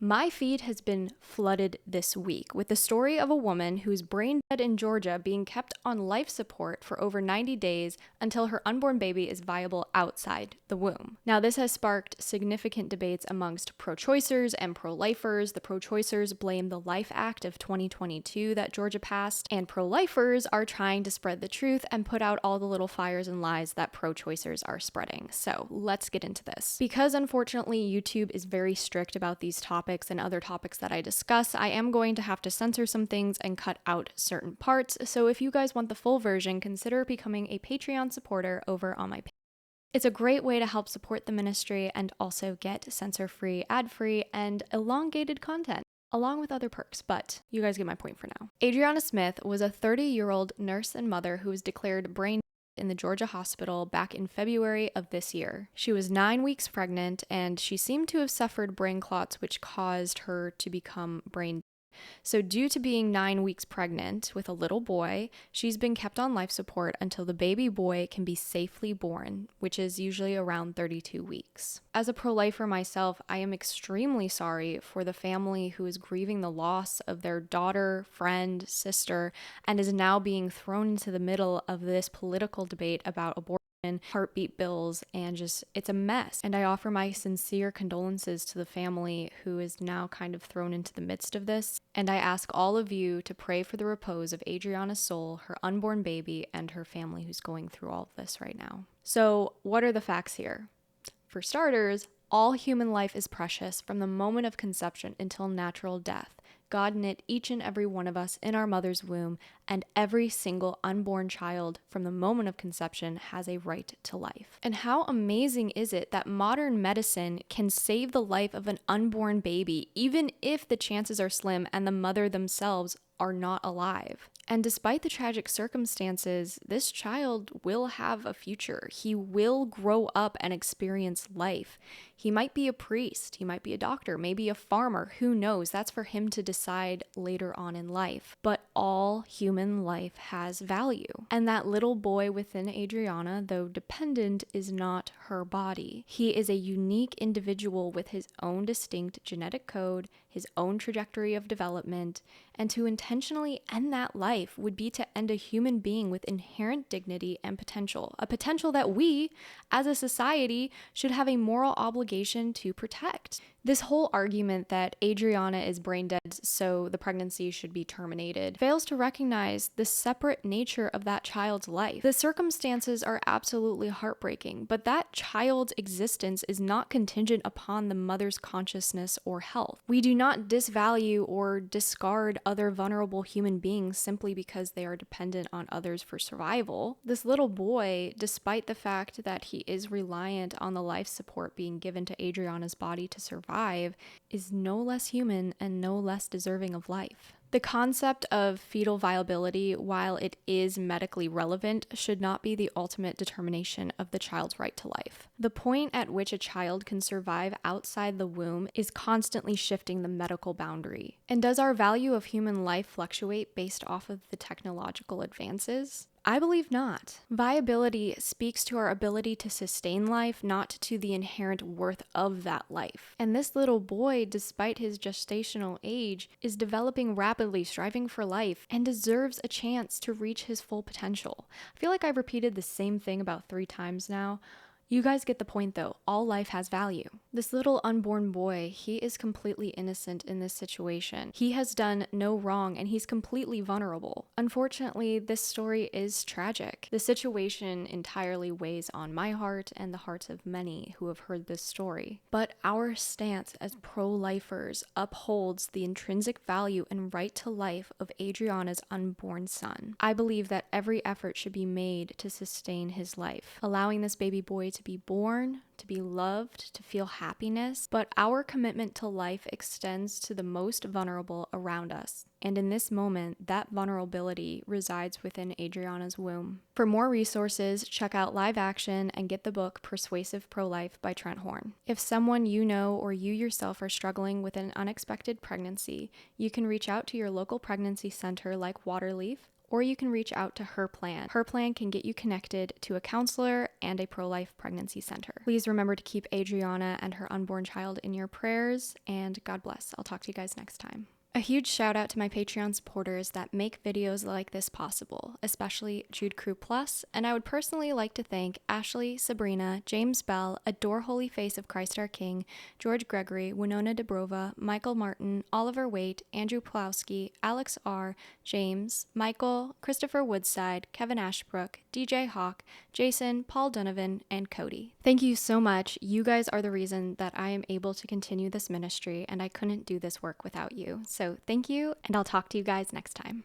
My feed has been flooded this week with the story of a woman who's brain dead in Georgia being kept on life support for over 90 days until her unborn baby is viable outside the womb. Now, this has sparked significant debates amongst pro-choicers and pro-lifers. The pro-choicers blame the Life Act of 2022 that Georgia passed, and pro-lifers are trying to spread the truth and put out all the little fires and lies that pro-choicers are spreading. So let's get into this. Because unfortunately YouTube is very strict about these topics and other topics that I discuss, I am going to have to censor some things and cut out certain parts. So if you guys want the full version, consider becoming a Patreon supporter over on my page. It's a great way to help support the ministry and also get censor-free, ad-free, and elongated content, along with other perks, but you guys get my point for now. Adriana Smith was a 30-year-old nurse and mother who was declared brain in the Georgia hospital back in February of this year. She was 9 weeks pregnant, and she seemed to have suffered brain clots, which caused her to become brain dead. So due to being 9 weeks pregnant with a little boy, she's been kept on life support until the baby boy can be safely born, which is usually around 32 weeks. As a pro-lifer myself, I am extremely sorry for the family who is grieving the loss of their daughter, friend, sister, and is now being thrown into the middle of this political debate about abortion, heartbeat bills, and just, it's a mess. And I offer my sincere condolences to the family who is now kind of thrown into the midst of this. And I ask all of you to pray for the repose of Adriana's soul, her unborn baby, and her family who's going through all of this right now. So what are the facts here? For starters, all human life is precious from the moment of conception until natural death. God knit each and every one of us in our mother's womb, and every single unborn child from the moment of conception has a right to life. And how amazing is it that modern medicine can save the life of an unborn baby, even if the chances are slim and the mother themselves are not alive. And despite the tragic circumstances, this child will have a future. He will grow up and experience life. He might be a priest, he might be a doctor, maybe a farmer, who knows? That's for him to decide later on in life. But all human life has value. And that little boy within Adriana, though dependent, is not her body. He is a unique individual with his own distinct genetic code, his own trajectory of development, and to intentionally end that life would be to end a human being with inherent dignity and potential, a potential that we, as a society, should have a moral obligation to protect. This whole argument that Adriana is brain dead, so the pregnancy should be terminated, fails to recognize the separate nature of that child's life. The circumstances are absolutely heartbreaking, but that child's existence is not contingent upon the mother's consciousness or health. We do not disvalue or discard other vulnerable human beings simply because they are dependent on others for survival. This little boy, despite the fact that he is reliant on the life support being given to Adriana's body to survive, is no less human and no less deserving of life. The concept of fetal viability, while it is medically relevant, should not be the ultimate determination of the child's right to life. The point at which a child can survive outside the womb is constantly shifting the medical boundary. And does our value of human life fluctuate based off of the technological advances? I believe not. Viability speaks to our ability to sustain life, not to the inherent worth of that life. And this little boy, despite his gestational age, is developing rapidly, striving for life, and deserves a chance to reach his full potential. I feel like I've repeated the same thing about 3 times now. You guys get the point though, all life has value. This little unborn boy, he is completely innocent in this situation. He has done no wrong and he's completely vulnerable. Unfortunately, this story is tragic. The situation entirely weighs on my heart and the hearts of many who have heard this story. But our stance as pro-lifers upholds the intrinsic value and right to life of Adriana's unborn son. I believe that every effort should be made to sustain his life, allowing this baby boy to be born, to be loved, to feel happiness, but our commitment to life extends to the most vulnerable around us. And in this moment, that vulnerability resides within Adriana's womb. For more resources, check out Live Action and get the book Persuasive Pro-Life by Trent Horn. If someone you know or you yourself are struggling with an unexpected pregnancy, you can reach out to your local pregnancy center like Waterleaf or you can reach out to Her Plan. Her Plan can get you connected to a counselor and a pro-life pregnancy center. Please remember to keep Adriana and her unborn child in your prayers, and God bless. I'll talk to you guys next time. A huge shout out to my Patreon supporters that make videos like this possible, especially Jude Crew Plus, and I would personally like to thank Ashley, Sabrina, James Bell, Adore Holy Face of Christ our King, George Gregory, Winona Dubrova, Michael Martin, Oliver Waite, Andrew Plowski, Alex R., James, Michael, Christopher Woodside, Kevin Ashbrook, DJ Hawk, Jason, Paul Donovan, and Cody. Thank you so much. You guys are the reason that I am able to continue this ministry, and I couldn't do this work without you. So thank you, and I'll talk to you guys next time.